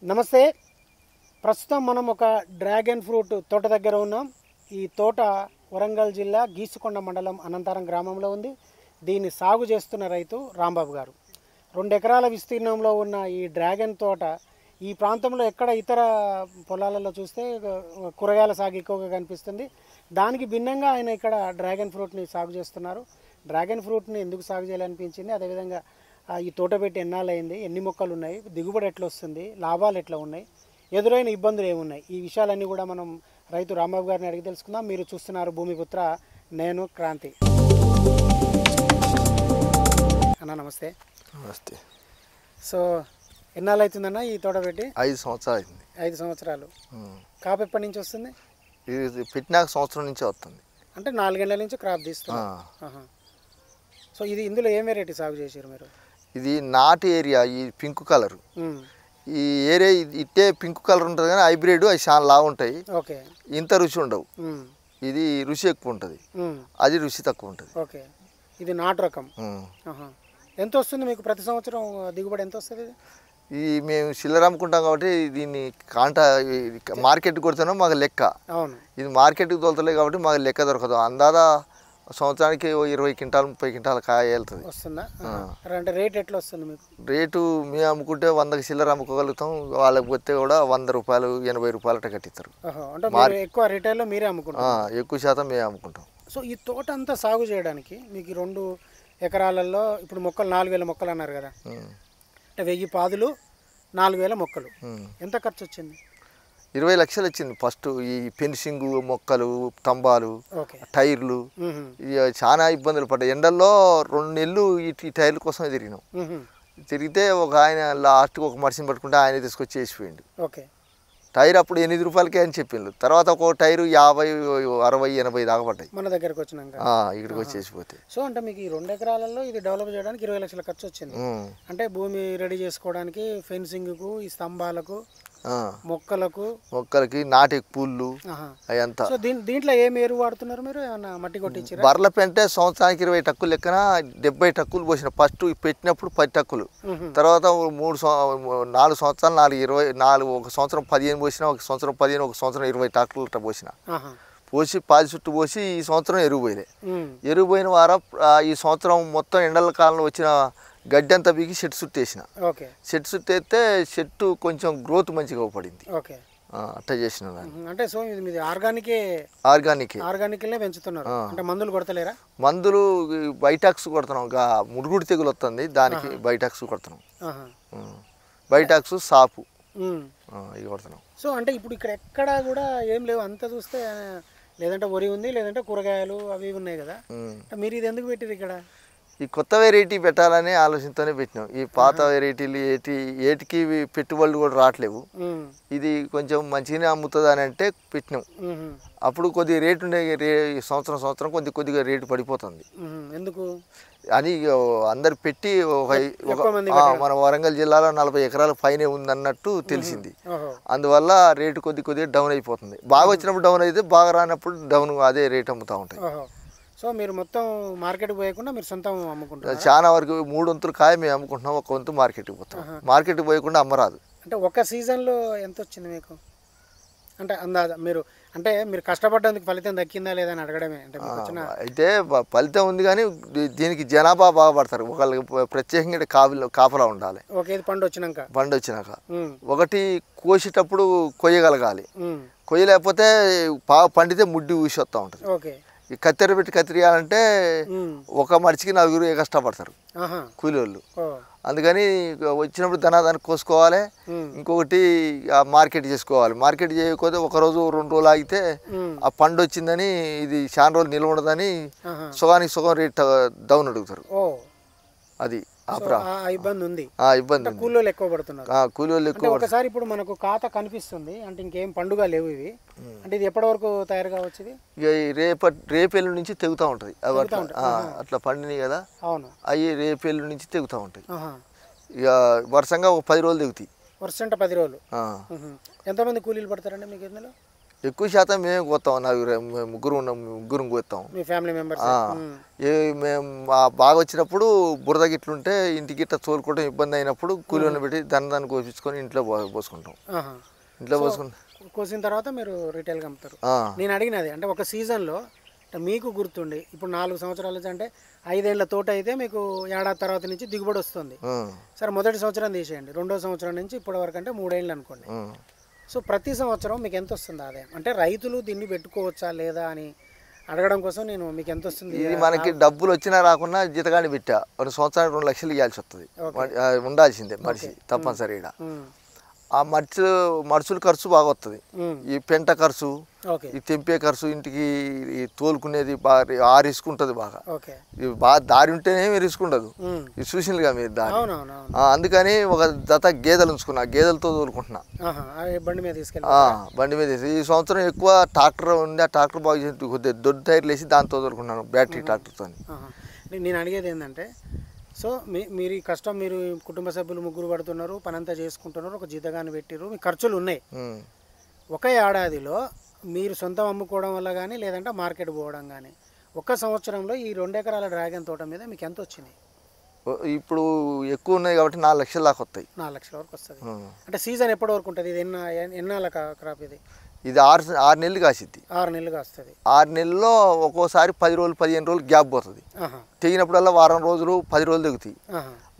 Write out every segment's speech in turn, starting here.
నమస్తే. ప్రస్తుతం మనం ఒక డ్రాగన్ ఫ్రూట్ తోట దగ్గర ఉన్నాం. ఈ తోట వరంగల్ జిల్లా గీసుకొండ మండలం అనంతారం గ్రామంలో ఉంది. దీన్ని సాగు చేస్తున్న రైతు రాంబాబు గారు. 2 ఎకరాల విస్తీర్ణంలో ఉన్న ఈ డ్రాగన్ తోట ఈ ప్రాంతంలో ఎక్కడ ఇతర పొలాలలో చూస్తే కూరగాయల సాగు ఎక్కువగా కనిపిస్తుంది. దానికి భిన్నంగా ఆయన ఇక్కడ డ్రాగన్ ఫ్రూట్ని సాగు చేస్తున్నారు. డ్రాగన్ ఫ్రూట్ని ఎందుకు సాగు చేయాలనిపించింది, అదేవిధంగా ఈ తోట పెట్టి ఎన్నాళ్ళైంది, ఎన్ని మొక్కలు ఉన్నాయి, దిగుబడి ఎట్లా వస్తుంది, లాభాలు ఎట్లా ఉన్నాయి, ఎదురైన ఇబ్బందులు ఏమున్నాయి, ఈ విషయాలన్నీ కూడా మనం రైతు రాంబాబు గారిని అడిగి తెలుసుకుందాం. మీరు చూస్తున్నారు భూమిపుత్ర, నేను క్రాంతి. అన్న నమస్తే. నమస్తే. సో ఎన్నాళ్ళు అవుతుందన్న ఈ తోట పెట్టి? 5 సంవత్సరాలు అయింది. 5 సంవత్సరాలు. కాపు ఎప్పటి నుంచి వస్తుంది? ఇది పెట్టినాక సంవత్సరం నుంచి వస్తుంది. అంటే 4 ఏళ్ల నుంచి క్రాప్ తీస్తున్నారు. సో ఇది ఇందులో ఏం వెరైటీ సాగు చేశారు మీరు? ఇది నాటు ఏరియా, ఈ పింక్ కలర్. ఈ ఏరియా ఇట్టే పింక్ కలర్ ఉంటుంది కానీ హైబ్రిడ్ అవి చాలా లాగా ఉంటాయి. ఓకే. ఇంత రుచి ఉండవు. ఇది రుచి ఎక్కువ ఉంటుంది, అది రుచి తక్కువ ఉంటుంది. ఓకే. ఇది నాటు రకం. ఎంత వస్తుంది మీకు ప్రతి సంవత్సరం దిగుబడి, ఎంత వస్తుంది? ఇది మేము చిల్లర అమ్ముకుంటాం కాబట్టి దీన్ని మార్కెట్కి కొడుతున్నాం, మాకు లెక్క. అవును. ఇది మార్కెట్కి తోలుతలేదు కాబట్టి మాకు లెక్క దొరకదు. అందాదా సంవత్సరానికి 20 క్వింటాలు 30 క్వింటాల కాయ వెళ్తుంది. వస్తుందా? అంటే రేట్ ఎట్లా వస్తుంది మీకు? రేటు మేము అమ్ముకుంటే 100కి చిల్లర అమ్ముకోగలుగుతాం. వాళ్ళకి పోతే కూడా 100 రూపాయలు 80 రూపాయలు అట్లా కట్టిస్తారు. అంటే ఎక్కువ రిటైల్లో మీరే అమ్ముకుంటాం? ఎక్కువ శాతం మేము అమ్ముకుంటాం. సో ఈ తోట అంతా సాగు చేయడానికి మీకు 2 ఎకరాలలో ఇప్పుడు మొక్కలు 4000 మొక్కలు అన్నారు కదా, అంటే 1000 పాదులు 4000 మొక్కలు, ఎంత ఖర్చు వచ్చింది? 20 లక్షలు వచ్చింది. ఫస్ట్ ఈ ఫెన్సింగ్, మొక్కలు, స్తంభాలు, టైర్లు, చాలా ఇబ్బందులు పడ్డాయి. ఎండల్లో 2 నెలలు ఈ టైర్ల కోసమే తిరిగినాం. తిరిగితే ఒక ఆయన లాస్ట్కి ఒక మనిషిని పట్టుకుంటే ఆయన తీసుకొచ్చి వేసిపోయిండు. ఓకే. టైర్ అప్పుడు 8 రూపాయలకే అని చెప్పిండు. తర్వాత ఒక టైరు 50, 60, 80 దాకా పడ్డాయి మన దగ్గరకు వచ్చినాక, ఇక్కడికి వచ్చేసిపోతే. సో అంటే మీకు ఈ 2 ఎకరాలలో ఇది డెవలప్ చేయడానికి 20 లక్షల ఖర్చు వచ్చింది. అంటే భూమి రెడీ చేసుకోవడానికి, ఫెన్సింగ్కు, ఈ స్తంభాలకు, మొక్కలకి, నాటి పూళ్ళు అదంతా. సో దీంట్లో ఏం ఎరువు వాడుతున్నారు మీరు? ఏమన్నా మట్టి కొట్టించారా? బర్ల పెంటే సంవత్సరానికి 20 టక్కులు లెక్కన 70 టక్కులు పోసిన. ఫస్ట్ పెట్టినప్పుడు 10 టక్కులు, తర్వాత 4 సంవత్సరాలు 4 ఒక సంవత్సరం 15 పోసిన, ఒక సంవత్సరం 15, ఒక సంవత్సరం 20 టక్కులు అట్లా పోసిన. పోసి పాది చుట్టూ పోసి ఈ సంవత్సరం ఎరువు పోయినాయి. ఎరువు పోయిన వారం ఈ సంవత్సరం మొత్తం ఎండల కాలంలో వచ్చిన గడ్డి అంతా బీకి చెట్టు చుట్టేసిన. చెట్టు చుట్టేస్తే చెట్టు కొంచెం గ్రోత్ మంచిగా పడింది. అట్లా చేసిన. అంటే సో ఇది మీది ఆర్గానిక్ పెంచుతున్నారు, అంటే మందులు కొడతలేరా? మందులు బైటాక్స్ కొడుతున్నాం. మురుగుడు తెగులు వస్తుంది, దానికి బైటాక్స్ కొడుతున్నాం. బైటాక్స్, సాపు ఇవి కొడుతున్నాం. సో అంటే ఇప్పుడు ఇక్కడ ఎక్కడా కూడా ఏం లేవు, అంతా చూస్తే లేదంటే వరి ఉంది, లేదంటే కూరగాయలు అవి ఉన్నాయి కదా. మీరు ఇది ఎందుకు పెట్టారు ఇక్కడ? ఈ కొత్త వెరైటీ పెట్టాలని ఆలోచనతోనే పెట్టినాం. ఈ పాత వెరైటీలు ఏటికి పెట్టుబడులు కూడా రావట్లేవు. ఇది కొంచెం మంచిగానే అమ్ముతుంది అని అంటే పెట్టినాం. అప్పుడు కొద్దిగా రేటు ఉండే, సంవత్సరం కొద్దిగా రేటు పడిపోతుంది. ఎందుకు అని అందరు పెట్టి మన వరంగల్ జిల్లాలో 40 ఎకరాల పైనే ఉందన్నట్టు తెలిసింది. అందువల్ల రేటు కొద్దిగా డౌన్ అయిపోతుంది. బాగా వచ్చినప్పుడు డౌన్ అయితే, బాగా రానప్పుడు డౌన్, అదే రేట్ అమ్ముతూ ఉంటాయి. సో మీరు మొత్తం మార్కెట్కి పోయకుండా మీరు సొంతం అమ్ముకుంటారు? చాలా వరకు 3 వంతులు కాయ మేము అమ్ముకుంటున్నాం, 1 వంతు మార్కెట్కి పోతాం. మార్కెట్కి పోయకుండా అమ్మరాదు. అంటే ఒక సీజన్లో ఎంత వచ్చింది మీకు? అంటే అందాజ మీరు కష్టపడ్డందుకు ఫలితం దక్కిందా లేదా అని అడగడమే. అంటే అయితే ఫలితం ఉంది, కానీ దీనికి జనాభా బాగా పడతారు. ఒకళ్ళకి ప్రత్యేకంగా కాపలా ఉండాలి. పండు వచ్చినాక ఒకటి కోసేటప్పుడు కొయ్యగలగాలి. కొయ్యలేకపోతే బాగా పండితే ముడ్డి ఊసి వస్తూ ఉంటుంది. ఈ కత్తెర పెట్టి కత్తిరియాలంటే ఒక మనిషికి 4 కష్టపడతారు కూలి వాళ్ళు. అందుకని వచ్చినప్పుడు దానికి కోసుకోవాలి. ఇంకొకటి మార్కెట్ చేసుకోవాలి. మార్కెట్ చేయకపోతే 1 రోజు 2 రోజులు ఆగితే ఆ పండు వచ్చిందని, ఇది చాలా రోజులు నిల్వ ఉండదని సుగానికి సుగం రేట్ డౌన్ అడుగుతారు. అది ఇబ్బంది ఉంది. ఇబ్బంది. కూలీలు ఎక్కువ పడుతున్నారు. కూలీలు ఎక్కువ. ఒకసారి ఇప్పుడు మనకు ఖాతా కనిపిస్తుంది, అంటే ఇంకేం పండుగ లేవు ఇవి. అంటే ఇది ఎప్పటి వరకు తయారు కావచ్చు? రేపేళ్ళ నుంచి తెగుతూ ఉంటుంది. అట్లా పండినాయి కదా, అవి రేపేళ్ళ నుంచి తెగుతూ ఉంటాయి. ఇక వరుసంగా ఒక 10 రోజులు తెగుతాయి. వరుస అంటే 10 రోజులు. ఎంతమంది కూలీలు పడతారండి మీకు ఇందులో? ఎక్కువ శాతం మేము కోస్తాం, ముగ్గురు కోస్తాం. మీ ఫ్యామిలీ మెంబర్స్? మేము బాగా వచ్చినప్పుడు బురద గిట్లుంటే ఇంటికి ఇట్లా తోలుకోవడం ఇబ్బంది అయినప్పుడు కూలీలను పెట్టి దాన్ని కోపించుకొని ఇంట్లో పోసుకుంటాం. ఇంట్లో కోసిన తర్వాత మీరు రిటైల్గా అమ్ముతారు. నేను అడిగినది అంటే ఒక సీజన్లో మీకు గుర్తుండి ఇప్పుడు 4 సంవత్సరాలు అంటే 5 ఏళ్ల తోట అయితే మీకు ఏడాది తర్వాత నుంచి దిగుబడి వస్తుంది. సరే మొదటి సంవత్సరం తీసేయండి, రెండో సంవత్సరం నుంచి ఇప్పటి వరకు అంటే 3 ఏళ్ళు అనుకోండి. సో ప్రతి సంవత్సరం మీకు ఎంత వస్తుంది ఆదాయం? అంటే రైతులు దీన్ని పెట్టుకోవచ్చా లేదా అని అడగడం కోసం నేను మీకు ఎంత వస్తుంది. ఇది మనకి డబ్బులు వచ్చినా రాకున్నా జీతగాని పెట్టా 1 సంవత్సరానికి 2 లక్షలు ఇవ్వాల్సి వస్తుంది, ఉండాల్సిందే మనిషి తప్పనిసరిగా. ఆ మడుచుల ఖర్చు బాగా వస్తుంది, ఈ పెంట ఖర్చు, ఈ తెంపే ఖర్చు, ఇంటికి తోలుకునేది బాగా ఆ రిస్క్ ఉంటుంది బాగా. బాగా దారి ఉంటేనే రిస్క్ ఉండదు, ఇది చూసిందిగా మీరు దారి. అందుకని ఒక జత గేదెలు ఉంచుకున్నా, గేదెలతో తోలుకుంటున్నా, బండి మీద తీసుకెళ్ళి. ఈ సంవత్సరం ఎక్కువ ట్రాక్టర్ ఉంది, ఆ ట్రాక్టర్ బాగా కొద్దిగా దొడ్డు టైర్లు వేసి దాంతో తోలుకుంటున్నాను, బ్యాటరీ ట్రాక్టర్తో. నేను అడిగేది ఏంటంటే, సో మీరు ఈ కష్టం, మీరు కుటుంబ సభ్యులు 3 పడుతున్నారు, పనంతా చేసుకుంటున్నారు, ఒక జీతగాన్ని పెట్టిరు, మీ ఖర్చులు ఉన్నాయి. ఒక ఏడాదిలో మీరు సొంతం అమ్ముకోవడం వల్ల కానీ లేదంటే మార్కెట్ పోవడం కానీ ఒక సంవత్సరంలో ఈ 2 ఎకరాల డ్రాగన్ తోట మీద మీకు ఎంత వచ్చింది? ఇప్పుడు ఎక్కువ ఉన్నాయి కాబట్టి 4 లక్షల దాకా వస్తాయి. 4 లక్షల వరకు వస్తుంది. అంటే సీజన్ ఎప్పటి వరకు ఉంటుంది? ఇది ఎన్నాళ్ళ క్రాప్ ఇది? ఇది 6 నెలలు కాసిద్ది. 6 నెలలు కాస్తుంది. 6 నెలల్లో ఒక్కోసారి 10 రోజులు 15 రోజులు గ్యాప్ పోతుంది. తెగినప్పుడల్లా వారం రోజులు 10 రోజులు తెగుతాయి,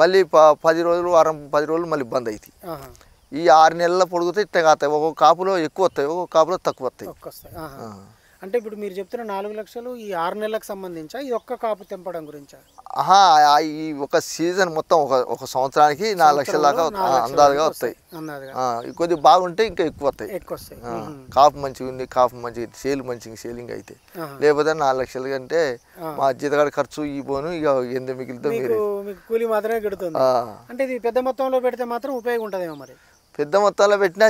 మళ్ళీ 10 రోజులు వారం 10 రోజులు మళ్ళీ బంద్ అవుతాయి. ఈ 6 నెలల పొడుగుతే ఇట్లా కాస్తాయి, ఒక్కొక్క కాపులో ఎక్కువ వస్తాయి, ఒక్కొక్క కాపులో తక్కువ వస్తాయి. అంటే ఇప్పుడు మీరు చెప్తున్న 4 లక్షలు ఈ 6 నెలలకు సంబంధించా, ఈ ఒక్క కాపు తెంపడం గురించా? ఈ ఒక సీజన్ మొత్తం ఒక సంవత్సరానికి 4 లక్షల దాకా అందాజుగా వస్తాయి. కొద్దిగా బాగుంటే ఇంకా ఎక్కువ వస్తాయి. కాపు మంచిగా ఉంది, కాపు మంచిగా సేల్ మంచిగా సేలింగ్ అయితే, లేకపోతే 4 లక్షలు కంటే మా జీతగాడి ఖర్చు ఈ పోను ఇక ఎంత మిగిలితే మీరు కూలీ మాత్రమే పెడుతుంది. అంటే ఇది పెద్ద మొత్తంలో పెడితే మాత్రం ఉపయోగం ఉంటుందేమో మరి. పెద్ద మొత్తంలో పెట్టినా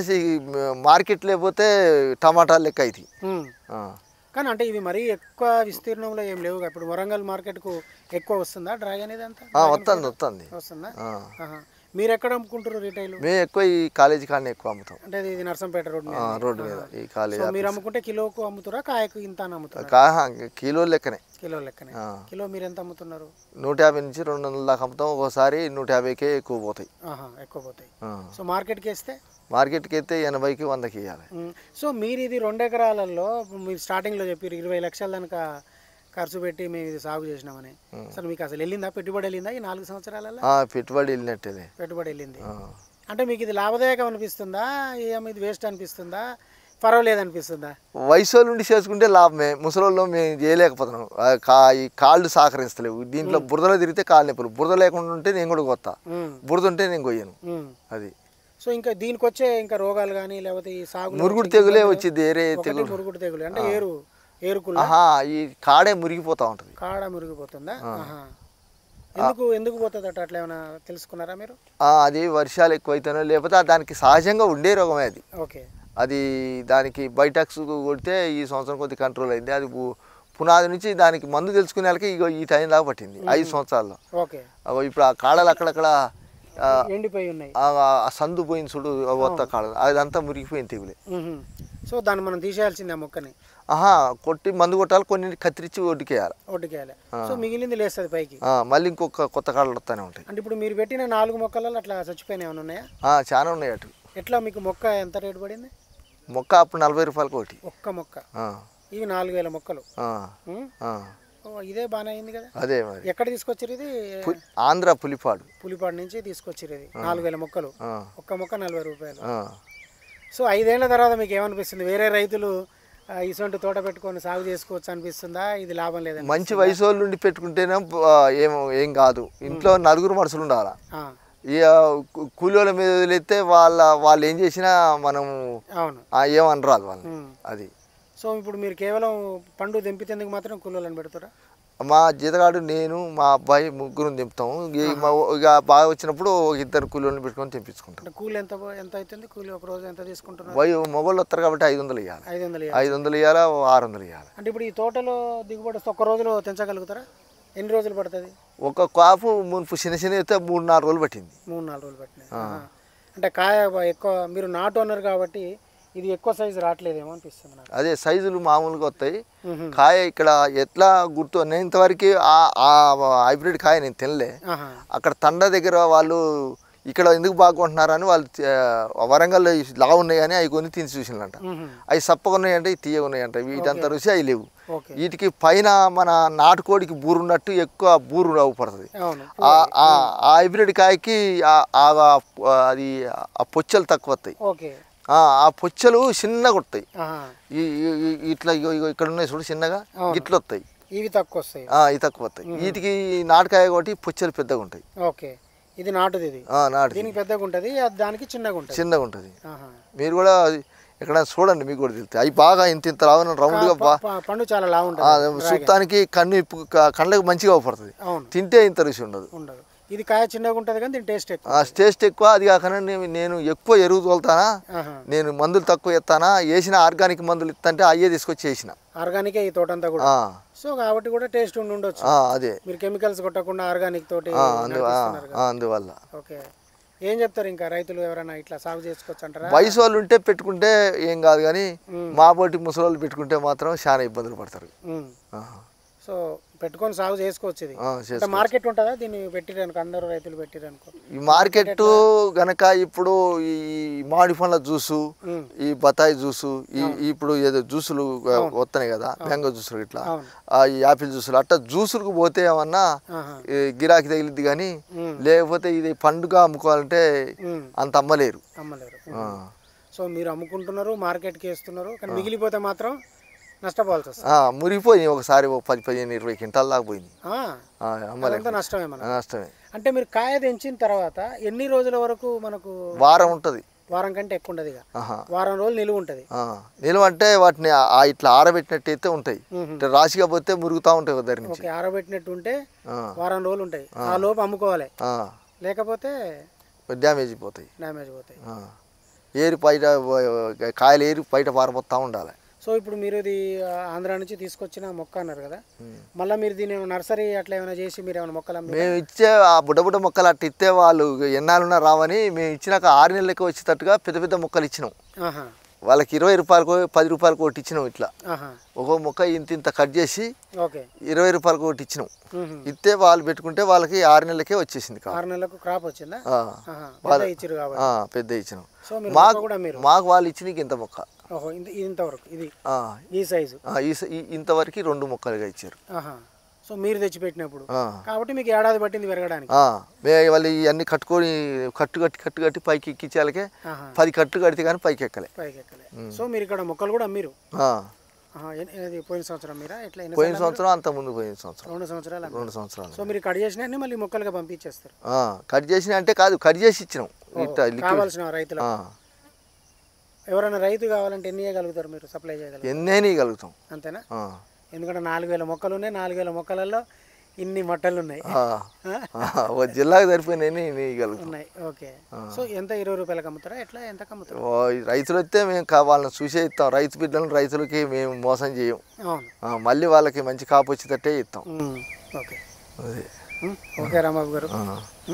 మార్కెట్ లేకపోతే టమాటాలు లెక్క అవుతాయి. కానీ అంటే ఇవి మరీ ఎక్కువ విస్తీర్ణంలో ఏం లేవు. ఇప్పుడు వరంగల్ మార్కెట్కు ఎక్కువ వస్తుందా డ్రాగన్? ఇదంతా వస్తుందా? మీరు ఎక్కడ అమ్ముకుంటారు రిటైల్? మేము ఎక్కువ ఈ కాలేజీ కానీ ఎక్కువ అమ్ముతాం. అంటే ఇది నర్సంపేట రోడ్ మీద ఈ కాలేజీ. మీరు అమ్ముకుంటే కిలోకు అమ్ముతారా, కాయకు ఇంత అమ్ముతారా? కిలో లెక్కనే. కిలో మీరు ఎంత అమ్ముతున్నారు? 150 నుంచి 200 దాకా అమ్ముతాం, ఒకసారి 150కే ఎక్కువ పోతాయి. సో మార్కెట్కి వేస్తే? మార్కెట్కి అయితే 80కి 100కి ఇవ్వాలి. సో మీరు ఇది 2 ఎకరాలలో మీరు స్టార్టింగ్లో చెప్పారు 20 లక్షల దాకా ఖర్చు పెట్టి మేము ఇది సాగు చేసినామని. అసలు మీకు అసలు వెళ్ళిందా, పెట్టుబడి వెళ్ళిందా ఈ 4 సంవత్సరాలలో? పెట్టుబడి వెళ్ళినట్టే. పెట్టుబడి వెళ్ళింది. అంటే మీకు ఇది లాభదాయకం అనిపిస్తుందా, ఇది వేస్ట్ అనిపిస్తుందా, పర్వాలేదు అనిపిస్తుందా? వయసు నుండి చేసుకుంటే లాభమే, ముసలోళ్ళు మేము చేయలేకపోతున్నాం, ఈ కాళ్ళు సహకరిస్తలేవు. దీంట్లో బురదలో తిరిగితే కాళ్ళు నొప్పులు, బురద లేకుండా ఉంటే నేను కూడా కొత్త, బురద ఉంటే నేను కొయ్యను. అది. సో ఇంకా దీనికి వచ్చే ఇంకా రోగాలు కానీ లేకపోతే ఈ సాగు మురుగుడు తెగులే వచ్చింది. మురుగుడు తెగులు అంటే ఏరుకులు, ఈ కాడే మురిగిపోతా ఉంటుంది. కాడ మురిగిపోతుందా? ఎందుకు పోతుంది అట్లా ఏమైనా తెలుసుకున్నారా మీరు? అది వర్షాలు ఎక్కువైతేనో లేకపోతే దానికి సహజంగా ఉండే రోగమే అది. అది దానికి బైటాక్స్ కొడితే ఈ సంవత్సరం కొద్ది కంట్రోల్ అయింది. అది పునాది నుంచి దానికి మందు తెలుసుకునే వాళ్ళకి ఈ టైం దాకా పట్టింది 5 సంవత్సరాల్లో. ఇప్పుడు ఆ కాడలు అక్కడక్కడ ఎండిపోయి ఉన్నాయి, సందు పోయింది చూడు, కొత్త కాడలు అదంతా మురిగిపోయింది తెగులే. సో దాన్ని మనం తీసేయాల్సిందే ఆ మొక్కని. కొట్టి మందు కొట్టాలి, కొన్ని కత్తిరించి ఒడ్డుకేయాలి. సో మిగిలింది లేస్తుంది పైకి, మళ్ళీ ఇంకొక కొత్త కాడలు వస్తానే ఉంటాయి. అంటే ఇప్పుడు మీరు పెట్టిన 4 మొక్కలలో అట్లా చచ్చిపోయినా ఏమైనా ఉన్నాయా? చాలా ఉన్నాయి అటు. ఎట్లా మీకు మొక్క ఎంత రేటు పడింది? మొక్క అప్పుడు 40 రూపాయలకి ఒకటి. ఒక్క మొక్క. ఇవి 4000 మొక్కలు. ఇదే బాగానే అయింది కదా. అదే మరి. ఎక్కడ తీసుకొచ్చారు ఇది? ఆంధ్ర పులిపాడు నుంచి తీసుకొచ్చారు ఇది 4000 మొక్కలు. ఒక్క మొక్క 40 రూపాయలు. సో 5 ఏళ్ల తర్వాత మీకు ఏమనిపిస్తుంది? వేరే రైతులు ఇటువంటి తోట పెట్టుకొని సాగు చేసుకోవచ్చు అనిపిస్తుందా? ఇది లాభం లేదని? మంచి వయసు వాళ్ళ నుండి పెట్టుకుంటేనే ఏం కాదు. ఇంట్లో 4 మనుషులు ఉండాలా. ఇక కూలీల మీద వదిలేస్తే వాళ్ళు ఏం చేసినా మనం ఏమనరాదు వాళ్ళు. అది. సో ఇప్పుడు మీరు కేవలం పండు తెంపితేందుకు మాత్రం కూలీలను పెడతారా? మా జీతగాడు, నేను, మా అబ్బాయి 3 దింపుతాము. ఇక బాగా వచ్చినప్పుడు 2 కూలీలను పెట్టుకొని తెంపించుకుంటాం. కూలి ఎంత అవుతుంది? కూలి ఒక రోజు ఎంత తీసుకుంటున్నారు? మొగోళ్ళు వస్తారు కాబట్టి 500 ఇవ్వాలి, 500 ఇవ్వాలి, 600 ఇవ్వాలి. అంటే ఇప్పుడు ఈ తోటలో దిగుబడి ఒక్క రోజులో తెంచగలుగుతారా? ఎన్ని రోజులు పడుతుంది? ఒక కాపు మునుపు చిన్న అయితే 3-4 రోజులు పట్టింది. 3-4 రోజులు పట్టింది. అంటే కాయ ఎక్కువ మీరు నాటు అన్నారు కాబట్టి ఇది ఎక్కువ సైజు రావట్లేదేమో అనిపిస్తుంది నాకు. అదే సైజులు మామూలుగా వస్తాయి. కాయ ఇక్కడ ఎట్లా గుర్తు, నేను ఇంతవరకు ఆ హైబ్రిడ్ కాయ నేను తినలే. అక్కడ తండ దగ్గర వాళ్ళు ఇక్కడ ఎందుకు బాగుంటున్నారని వాళ్ళు వరంగల్లో లావు ఉన్నాయి కానీ అవి కొని తిని చూసినట్ట. అవి సప్పగా ఉన్నాయంటే తీయగా ఉన్నాయంట. వీటంత రుచి అవి లేవు. వీటికి పైన మన నాటుకోడికి బూరు ఉన్నట్టు ఎక్కువ బూరు పడుతుంది. ఆ హైబ్రిడ్ కాయకి అది ఆ పొచ్చలు తక్కువ వస్తాయి. ఆ పొచ్చలు చిన్నగా వస్తాయి. ఇట్లా ఇక్కడ ఉన్నాయి చూడు చిన్నగా ఇట్లా వస్తాయి. ఇవి తక్కువ వస్తాయి. ఇవి తక్కువ వస్తాయి. వీటికి నాటుకాయ కాబట్టి పొచ్చలు పెద్దగా ఉంటాయి. ఓకే, ఇది నాటుది. ఇది దీనికి పెద్దగా ఉంటుంది, దానికి చిన్నగా ఉంటుంది. చిన్నగా ఉంటుంది. మీరు కూడా ఎక్కడ చూడండి, మీకు కూడా తెలుస్తుంది. అవి బాగా ఇంత లావు రౌండ్ గా పండు చాలా లావు ఉంటుంది. చూడటానికి కళ్ళకి మంచిగా అవపడుతుంది. తింటే ఇంత రుచి ఉండదు. ఇది కాయ చిన్నగా ఉంటుంది కానీ దీని టేస్ట్ ఎక్కువ. టేస్ట్ ఎక్కువ. అది కాకుండా నేను ఎక్కువ ఎరువు తోలుతానా, నేను మందులు తక్కువ ఇస్తానా, వేసిన ఆర్గానిక్ మందులు ఇస్తాంటే అయ్యే తీసుకొచ్చి వేసిన ఆర్గానిక్ ఈ తోట అంతా కూడా. సో కాబట్టి కూడా టేస్ట్ ఉండొచ్చు. అదే మీరు కెమికల్స్ కొట్టకుండా ఆర్గానిక్ తోటి అందువల్ల. ఓకే, ఏం చెప్తారు ఇంకా రైతులు ఎవరైనా ఇట్లా సాగు చేసుకోవచ్చు అంటారా? వయసు వాళ్ళు ఉంటే పెట్టుకుంటే ఏం కాదు కానీ మా పోటీ ముసలి వాళ్ళు పెట్టుకుంటే మాత్రం చాలా ఇబ్బందులు పడతారు. సో పెట్టుకొని సాగు చేసుకోవచ్చు. ఇది మార్కెట్ ఉంటుందా దీన్ని పెట్టిరనుకో, అందరూ రైతులు పెట్టిరనుకో? ఈ మార్కెట్ గనక ఇప్పుడు ఈ మామిడి పండ్ల జ్యూసు, ఈ బత్తాయి జ్యూసు, ఇప్పుడు ఏదో జ్యూసులు వస్తున్నాయి కదా, మ్యాంగో జ్యూసులు ఇట్లా, ఈ యాపిల్ జ్యూసులు అట్లా జ్యూసులకు పోతే ఏమన్నా గిరాకీ తగిలిద్ది కానీ, లేకపోతే ఇది పండుగ అమ్ముకోవాలంటే అంత అమ్మలేరు. సో మీరు అమ్ముకుంటున్నారు, మార్కెట్కి వేస్తున్నారు, కానీ మిగిలిపోతే మాత్రం నష్టపోవాల్సి వస్తుంది. మురిగిపోయింది ఒకసారి 10-15-20 క్వింటాల దాకా పోయింది. నష్టమే. నష్టమే. అంటే మీరు కాయ తెంచిన తర్వాత ఎన్ని రోజుల వరకు మనకు? వారం ఉంటుంది. వారం కంటే ఎక్కువ ఉండదు. వారం రోజులు నిలువ ఉంటుంది. నిలువ అంటే వాటిని ఇట్లా ఆరబెట్టినట్టు అయితే ఉంటాయి. రాశిగా పోతే మురుగుతా ఉంటాయి దగ్గర నుంచి. ఆరబెట్టినట్టు ఉంటే వారం రోజులు ఉంటాయి. ఆ లోపు అమ్ముకోవాలి, లేకపోతే డ్యామేజ్ పోతాయి. ఏరి బయట కాయలు ఏరి బయట పారబోతా ఉండాలి. సో ఇప్పుడు మీరు ఇది ఆంధ్ర నుంచి తీసుకొచ్చిన మొక్క అన్నారు కదా, మళ్ళీ మీరు దీని నర్సరీ అట్లా ఏమైనా చేసి మీరు ఏమైనా మొక్కలు మేము ఇచ్చే ఆ బుడ్డ మొక్కలు అట్లా ఇస్తే వాళ్ళు ఎన్నాళ్ళున్నా రావని మేము ఇచ్చినాక 6 నెలలకి వచ్చేటట్టుగా పెద్ద పెద్ద మొక్కలు ఇచ్చినాం. వాళ్ళకి 20 రూపాయలకు 10 రూపాయలకు ఒకటి ఇచ్చినాం. ఇట్లా ఒక్కో మొక్క ఇంత కట్ చేసి 20 రూపాయలకు ఒకటి ఇచ్చినాం. ఇస్తే వాళ్ళు పెట్టుకుంటే వాళ్ళకి 6 నెలలకే వచ్చేసింది. 6 నెలలకు క్రాప్ వచ్చిందా? పెద్ద ఇచ్చినాం. మాకు వాళ్ళు ఇచ్చిన ఇంత మొక్క ఇంతవరకు, ఇది ఈ సైజు ఇంతవరకు 2 మొక్కలుగా ఇచ్చారు. సో మీరు తెచ్చిపెట్టినప్పుడు కాబట్టి మీకు ఏడాది పట్టింది పెరగడానికి. వాళ్ళు ఇవన్నీ కట్టుకొని కట్టు కట్టి పైకి ఎక్కించాలకే 10 కట్టు కడితే కానీ పైకి ఎక్కలే. సో మీరు ఇక్కడ మొక్కలు కూడా మీరు పోయిన సంవత్సరం మీరా ఎట్లా? పోయిన సంవత్సరం, అంత ముందు పోయిన సంవత్సరం 2 సంవత్సరాలు. సో మీరు కట్ చేసిన మళ్ళీ మొక్కలుగా పంపించేస్తారు? కట్ చేసిన అంటే కాదు, కట్ చేసి ఇచ్చినాం. కావాల్సిన రైతులు ఎవరైనా రైతు కావాలంటే ఎన్ని ఇవ్వగలుగుతారు మీరు? సప్లై చేయగలుగుతారు? ఎన్ని ఇవ్వగలుగుతాం. అంతేనా? ఎందుకంటే 4000 మొక్కలు ఉన్నాయి. 4000 మొక్కలలో ఇన్ని మట్టలు ఉన్నాయి. జిల్లాకు సరిపోయినాయి ఉన్నాయి. ఓకే. సో ఎంత 20 రూపాయలకు అమ్ముతారా? ఎట్లా ఎంత అమ్ముతారు? రైతులు వస్తే మేము వాళ్ళని చూసే ఇస్తాం. రైతు బిడ్డలను రైతులకి మేము మోసం చేయం. మళ్ళీ వాళ్ళకి మంచి కాపు వచ్చేటట్టే ఇస్తాం. ఓకే. ఓకే రాంబాబు గారు.